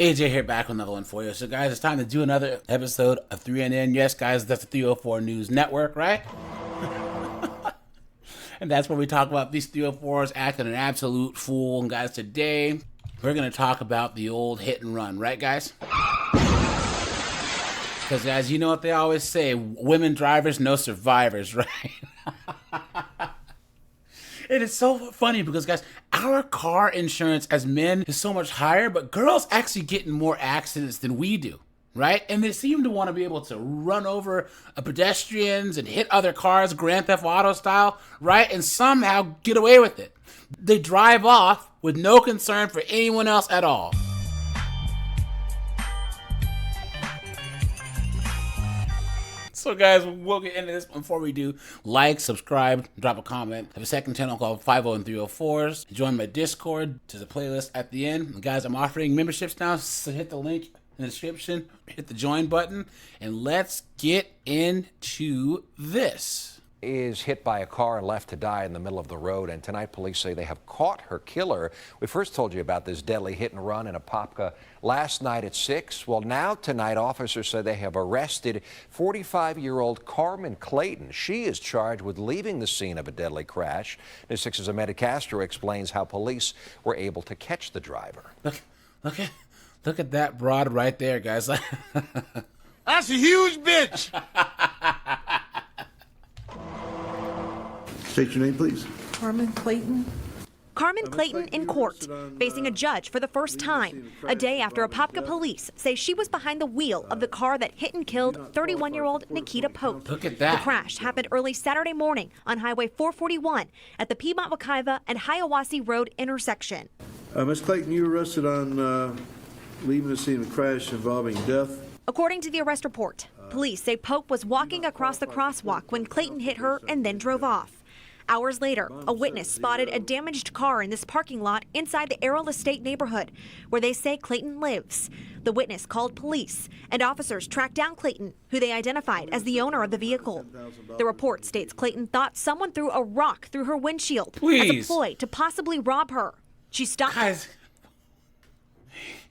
AJ here back with another one for you. So guys, it's time to do another episode of 3NN. Yes, guys, that's the 304 News Network, right? And that's where we talk about these 304s acting an absolute fool. And guys, today we're going to talk about the old hit and run, right guys? Because as you know what they always say, women drivers, no survivors, right? It is so funny because, guys, our car insurance as men is so much higher, but girls actually get in more accidents than we do, right? And they seem to want to be able to run over pedestrians and hit other cars, Grand Theft Auto style, right? And somehow get away with it. They drive off with no concern for anyone else at all. So guys, we'll get into this. Before we do, like, subscribe, drop a comment. I have a second channel called 50 and 304s. Join my Discord. There's a playlist at the end. And guys, I'm offering memberships now, so hit the link in the description, hit the join button, and let's get into this. Is hit by a car and left to die in the middle of the road, and tonight police say they have caught her killer. We first told you about this deadly hit and run in Apopka last night at 6. Well, now tonight officers say they have arrested 45-year-old Carmen Clayton. She is charged with leaving the scene of a deadly crash. News 6's Amanda Castro explains how police were able to catch the driver. Look at that broad right there, guys. That's a huge bitch. State your name, please. Carmen Clayton. Carmen Clayton in court, facing a judge for the first time, a day after Apopka police say she was behind the wheel of the car that hit and killed 31-year-old Nikita Pope. Look at that. The crash happened early Saturday morning on Highway 441 at the Piedmont-Wekiva and Hiawassee Road intersection. Ms. Clayton, you were arrested on leaving the scene of a crash involving death. According to the arrest report, police say Pope was walking across the crosswalk when Clayton hit her and then drove off. Hours later, a witness spotted a damaged car in this parking lot inside the Errol Estate neighborhood, where they say Clayton lives. The witness called police, and officers tracked down Clayton, who they identified as the owner of the vehicle. The report states Clayton thought someone threw a rock through her windshield as a ploy to possibly rob her. She stopped. Guys,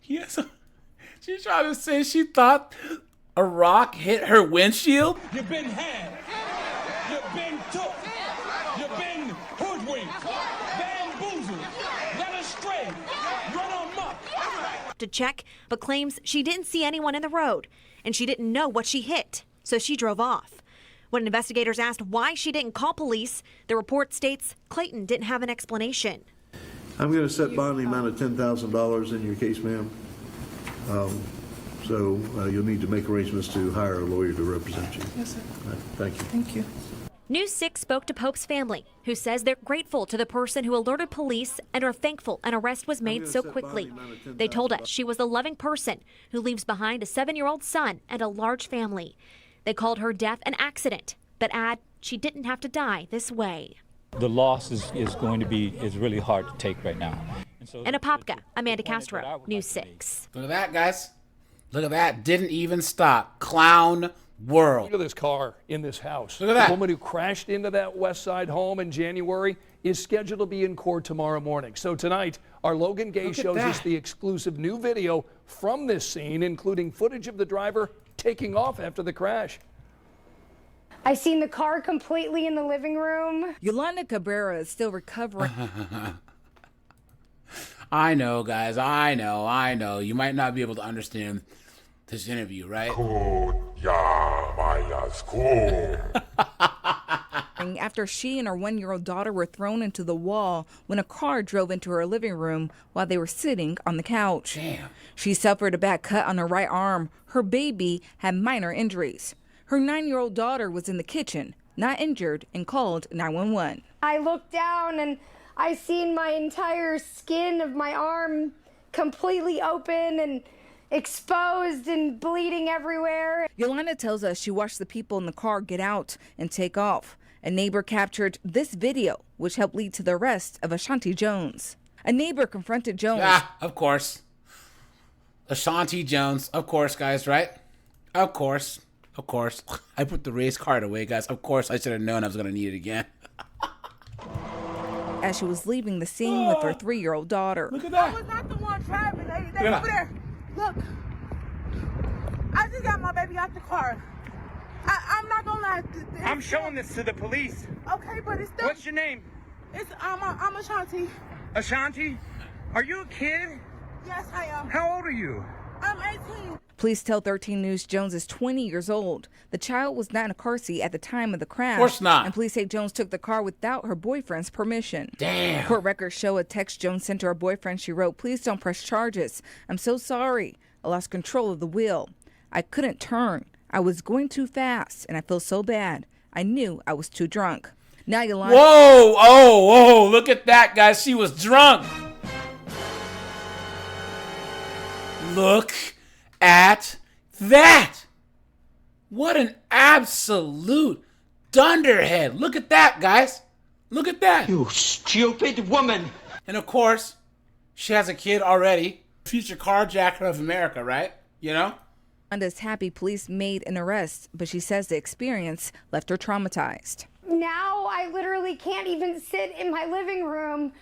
yes, she's trying to say she thought a rock hit her windshield? You've been had. You've been took. You've been hoodwinked. Bamboozled. Led astray. Run amok. To check, but claims she didn't see anyone in the road, and she didn't know what she hit, so she drove off. When investigators asked why she didn't call police, the report states Clayton didn't have an explanation. I'm going to set bond the amount of $10,000 in your case, ma'am. So you'll need to make arrangements to hire a lawyer to represent you. Yes, sir. Right, thank you. Thank you. News 6 spoke to Pope's family, who says they're grateful to the person who alerted police and are thankful an arrest was made so quickly. They told us she was a loving person who leaves behind a 7-year-old son and a large family. They called her death an accident, but add she didn't have to die this way. The loss is really hard to take right now. In Apopka, Amanda Castro, News 6. Look at that, guys. Look at that. Didn't even stop. Clown world. Look at this car in this house. Look at that. The woman who crashed into that West Side home in January is scheduled to be in court tomorrow morning. So tonight, our Logan Gay shows us the exclusive new video from this scene, including footage of the driver taking off after the crash. I seen the car completely in the living room. Yolanda Cabrera is still recovering. I know, guys. I know. You might not be able to understand this interview, right? After she and her 1-year-old daughter were thrown into the wall when a car drove into her living room while they were sitting on the couch. Damn. She suffered a bad cut on her right arm. Her baby had minor injuries. Her 9-year-old daughter was in the kitchen, not injured, and called 911. I looked down and I seen my entire skin of my arm completely open and exposed and bleeding everywhere. Yolanda tells us she watched the people in the car get out and take off. A neighbor captured this video, which helped lead to the arrest of Ashanti Jones. A neighbor confronted Jones. Ah, of course. Ashanti Jones. Of course, guys, right? Of course. I put the race card away, guys. Of course, I should have known I was going to need it again. As she was leaving the scene with her 3-year-old daughter. Look at that. I was not the one driving, lady. They over there. Look, I just got my baby out the car. I'm not gonna lie. I'm showing this to the police. Okay, but it's still. What's your name? I'm Ashanti. Ashanti? Are you a kid? Yes, I am. How old are you? I'm 18. Police tell 13 News Jones is 20 years old. The child was not in a car seat at the time of the crash. Of course not. And police say Jones took the car without her boyfriend's permission. Damn. Court records show a text Jones sent to her boyfriend. She wrote, "Please don't press charges. I'm so sorry. I lost control of the wheel. I couldn't turn. I was going too fast, and I feel so bad. I knew I was too drunk." Now Yolanda. Whoa, oh, look at that, guys. She was drunk. Look at that. What an absolute dunderhead. Look at that, guys. Look at that. You stupid woman. And of course, she has a kid already. Future carjacker of America, right? You know? Yolanda's happy police made an arrest, but she says the experience left her traumatized. Now I literally can't even sit in my living room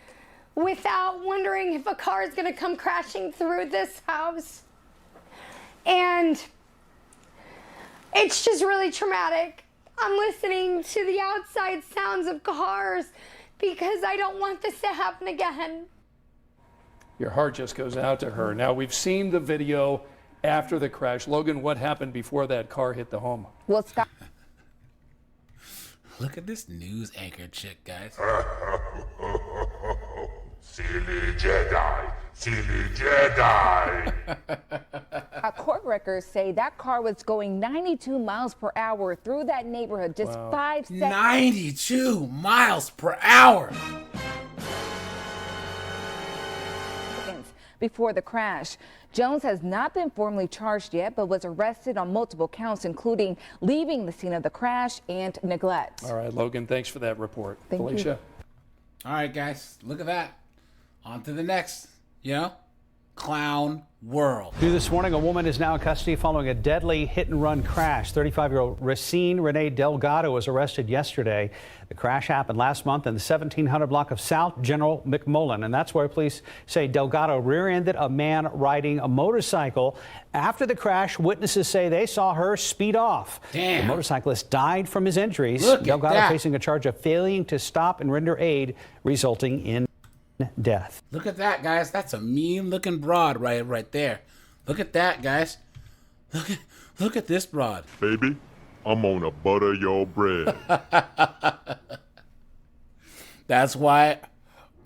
without wondering if a car is going to come crashing through this house. And it's just really traumatic. I'm listening to the outside sounds of cars because I don't want this to happen again. Your heart just goes out to her. Now, we've seen the video after the crash. Logan, what happened before that car hit the home? Well, Scott. Look at this news anchor chick, guys. Silly Jedi, silly Jedi. Court records say that car was going 92 miles per hour through that neighborhood just 5 seconds. 92 miles per hour. Before the crash. Jones has not been formally charged yet, but was arrested on multiple counts, including leaving the scene of the crash and neglect. All right, Logan, thanks for that report. Thank Felicia? All right, guys, look at that. On to the next, clown world. New this morning, a woman is now in custody following a deadly hit-and-run crash. 35-year-old Racine Renee Delgado was arrested yesterday. The crash happened last month in the 1700 block of South General McMullen, and that's where police say Delgado rear-ended a man riding a motorcycle. After the crash, witnesses say they saw her speed off. Damn. The motorcyclist died from his injuries. Look at Delgado that. facing a charge of failing to stop and render aid, resulting in death. Look at that, guys. That's a mean-looking broad right there. Look at that, guys. Look at this broad. Baby, I'm gonna butter your bread. That's why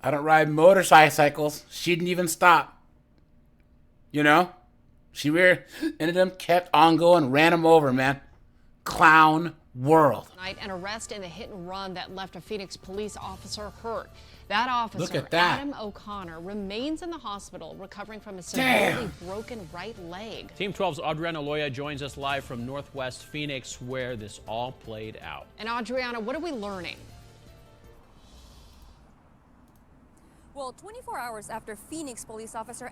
I don't ride motorcycles. She didn't even stop. She rear-ended him, kept on going, ran him over, man. Clown world. An arrest in the hit and run that left a Phoenix police officer hurt. That officer, Look at that. Adam O'Connor, remains in the hospital recovering from a severely broken right leg. Team 12's Adriana Loya joins us live from Northwest Phoenix, where this all played out. And Adriana, what are we learning? Well, 24 hours after Phoenix police officer...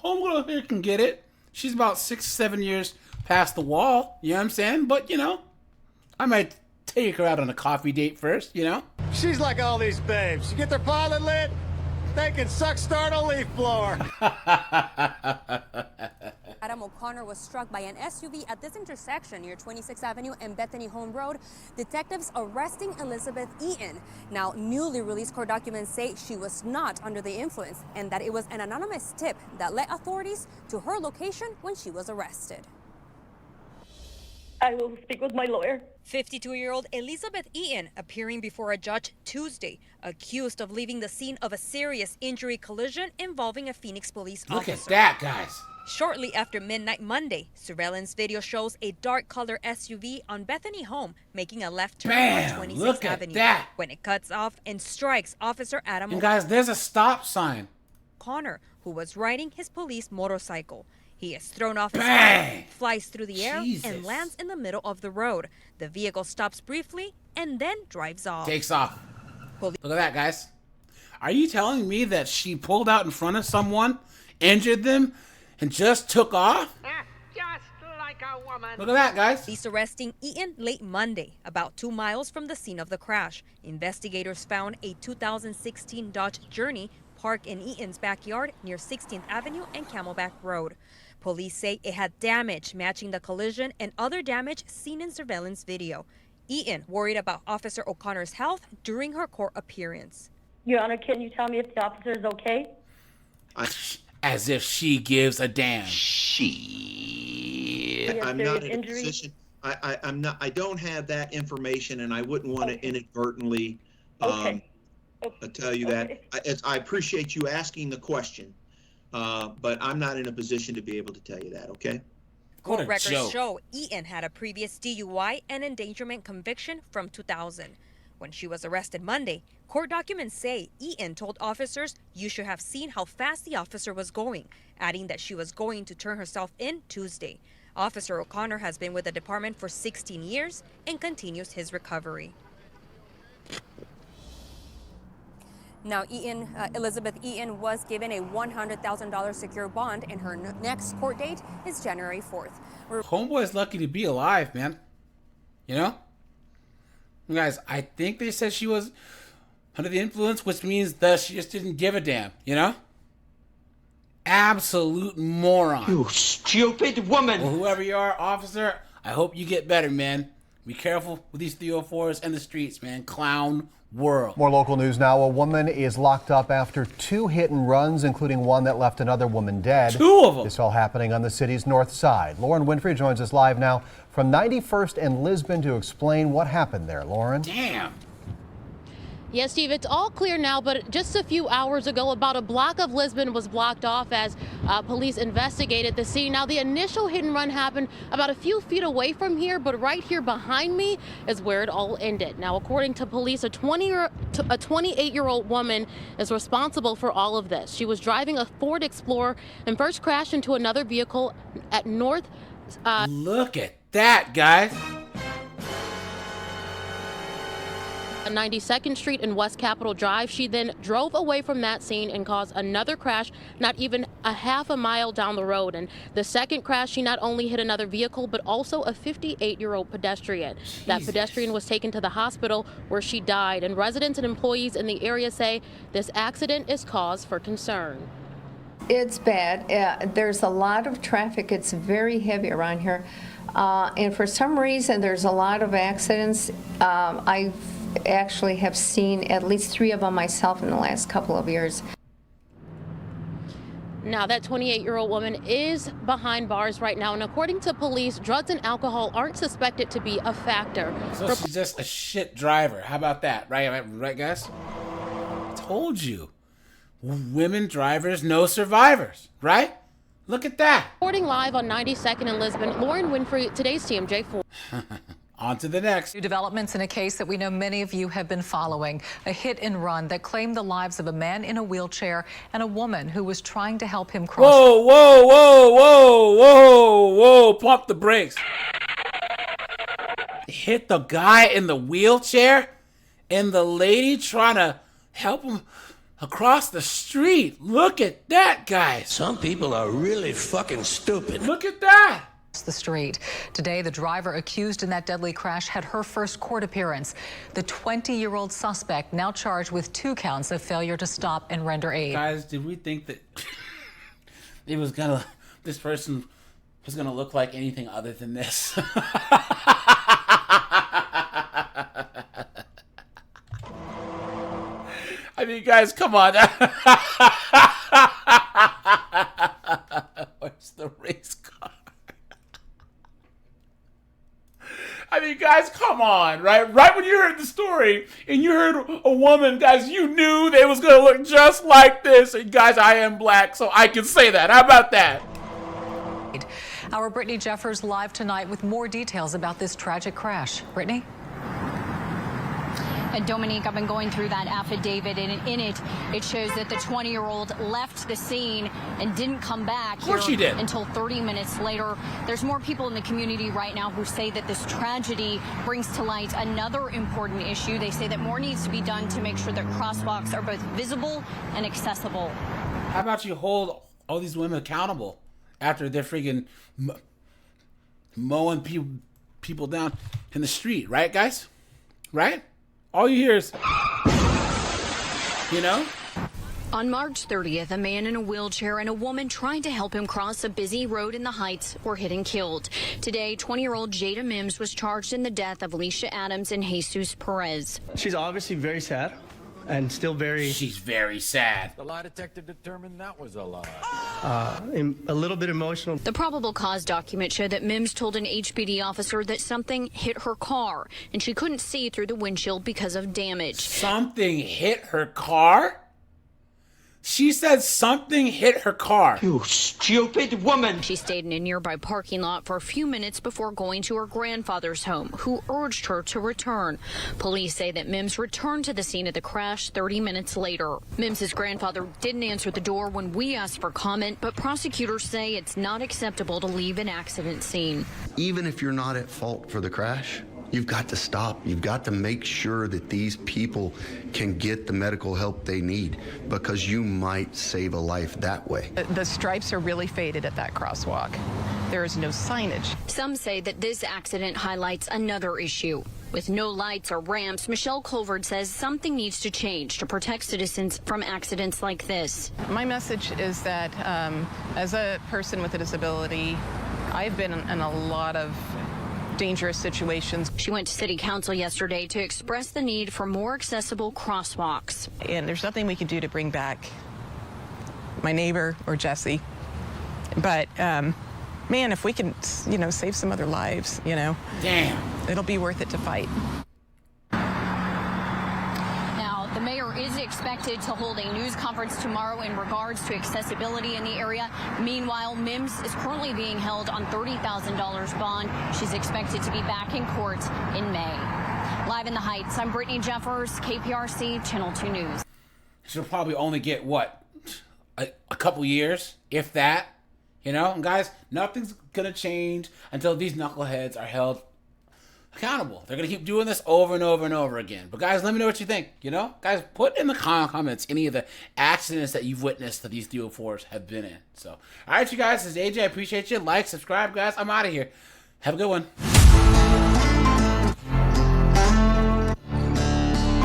Homegirl here can get it. She's about 6 or 7 years past the wall, you know what I'm saying? But, I might take her out on a coffee date first, She's like all these babes. You get their pilot lit, they can start a leaf blower. Adam O'Connor was struck by an SUV at this intersection near 26th Avenue and Bethany Home Road. Detectives arresting Elizabeth Eaton. Now, newly released court documents say she was not under the influence and that it was an anonymous tip that led authorities to her location when she was arrested. I will speak with my lawyer. 52-year-old Elizabeth Eaton appearing before a judge Tuesday, accused of leaving the scene of a serious injury collision involving a Phoenix police officer. Look at that, guys. Shortly after midnight Monday, surveillance video shows a dark color SUV on Bethany Home making a left turn Bam, on 26th look at Avenue that. when it cuts off and strikes Officer Adam And guys, there's a stop sign. O'Connor, who was riding his police motorcycle. He is thrown off his Bang! bike, flies through the air, Jesus. and lands in the middle of the road. The vehicle stops briefly and then drives off. Takes off. Look at that, guys. Are you telling me that she pulled out in front of someone, injured them, and just took off? Just like a woman. Look at that, guys. Police arresting Eaton late Monday, about 2 miles from the scene of the crash. Investigators found a 2016 Dodge Journey parked in Eaton's backyard near 16th Avenue and Camelback Road. Police say it had damage matching the collision and other damage seen in surveillance video. Eaton worried about Officer O'Connor's health during her court appearance. Your Honor, can you tell me if the officer is okay? As if she gives a damn. I'm not in a position. I'm not. I don't have that information, and I wouldn't want to inadvertently tell you that. I appreciate you asking the question, but I'm not in a position to be able to tell you that. Okay. Court records show Eaton had a previous DUI and endangerment conviction from 2000. When she was arrested Monday, court documents say Eaton told officers you should have seen how fast the officer was going, adding that she was going to turn herself in Tuesday. Officer O'Connor has been with the department for 16 years and continues his recovery. Now, Elizabeth Eaton was given a $100,000 secure bond, and her next court date is January 4th. Homeboy's lucky to be alive, man. You know? Guys, I think they said she was under the influence, which means that she just didn't give a damn, you know? Absolute moron. You stupid woman. Well, whoever you are, officer, I hope you get better, man. Be careful with these 304s and the streets, man. Clown world. More local news now. A woman is locked up after 2 hit and runs, including one that left another woman dead. 2 of them. This all happening on the city's north side. Lauren Winfrey joins us live now from 91st and Lisbon to explain what happened there. Lauren? Damn. Yes, Steve, it's all clear now, but just a few hours ago, about a block of Lisbon was blocked off as police investigated the scene. Now, the initial hit and run happened about a few feet away from here, but right here behind me is where it all ended. Now, according to police, a 28-year-old woman is responsible for all of this. She was driving a Ford Explorer and first crashed into another vehicle at North. Look at that, guys. 92nd Street and West Capitol Drive. She then drove away from that scene and caused another crash not even a half a mile down the road. And the second crash, she not only hit another vehicle, but also a 58-year-old pedestrian. Jesus. That pedestrian was taken to the hospital where she died. And residents and employees in the area say this accident is cause for concern. It's bad. There's a lot of traffic. It's very heavy around here. And for some reason, there's a lot of accidents. I actually have seen at least 3 of them myself in the last couple of years. Now, that 28-year-old woman is behind bars right now, and according to police, drugs and alcohol aren't suspected to be a factor. So she's just a shit driver. How about that? Right, guys? I told you. Women drivers, no survivors, right? Look at that. Reporting live on 92nd in Lisbon, Lauren Winfrey, today's TMJ4. On to the next. New developments in a case that we know many of you have been following. A hit and run that claimed the lives of a man in a wheelchair and a woman who was trying to help him cross. Whoa, whoa, whoa, whoa, whoa, whoa. Pump the brakes. Hit the guy in the wheelchair and the lady trying to help him across the street. Look at that, guys. Some people are really fucking stupid. Look at that. The street. Today, the driver accused in that deadly crash had her first court appearance. The 20-year-old suspect now charged with 2 counts of failure to stop and render aid. Guys, did we think that this person was gonna look like anything other than this? I mean, guys, come on. Where's the race car? I mean, guys, come on, right? Right when you heard the story and you heard a woman, guys, you knew they was going to look just like this. And guys, I am black, so I can say that. How about that? Our Brittany Jeffers live tonight with more details about this tragic crash. Brittany? And Dominique, I've been going through that affidavit, and in it, it shows that the 20-year-old left the scene and didn't come back here until 30 minutes later. There's more people in the community right now who say that this tragedy brings to light another important issue. They say that more needs to be done to make sure that crosswalks are both visible and accessible. How about you hold all these women accountable after they're freaking mowing people down in the street, right, guys? Right? All you hear is, you know? On March 30th, a man in a wheelchair and a woman trying to help him cross a busy road in the Heights were hit and killed. Today, 20-year-old Jada Mims was charged in the death of Alicia Adams and Jesus Perez. She's obviously very sad and still very... She's very sad. The lie detector determined that was a lie. A little bit emotional. The probable cause document showed that Mims told an HPD officer that something hit her car, and she couldn't see through the windshield because of damage. Something hit her car? She said something hit her car. You stupid woman. She stayed in a nearby parking lot for a few minutes before going to her grandfather's home, who urged her to return. Police say that Mims returned to the scene of the crash 30 minutes later. Mims's grandfather didn't answer the door when we asked for comment, but prosecutors say it's not acceptable to leave an accident scene. Even if you're not at fault for the crash, you've got to stop. You've got to make sure that these people can get the medical help they need, because you might save a life that way. The stripes are really faded at that crosswalk. There is no signage. Some say that this accident highlights another issue. With no lights or ramps, Michelle Colvard says something needs to change to protect citizens from accidents like this. My message is that as a person with a disability, I've been in a lot of dangerous situations. She went to City Council yesterday to express the need for more accessible crosswalks. And there's nothing we can do to bring back my neighbor or Jesse. But, man, if we can, save some other lives, Damn. It'll be worth it to fight. The mayor is expected to hold a news conference tomorrow in regards to accessibility in the area. Meanwhile, Mims is currently being held on $30,000 bond. She's expected to be back in court in May. Live in the Heights, I'm Brittany Jeffers, KPRC Channel 2 News. She'll probably only get, what, a couple years, if that, And guys, nothing's going to change until these knuckleheads are held accountable. They're going to keep doing this over and over and over again. But guys, let me know what you think, Guys, put in the comments any of the accidents that you've witnessed that these 304s have been in. So, all right, you guys, this is AJ. I appreciate you. Like, subscribe, guys. I'm out of here. Have a good one.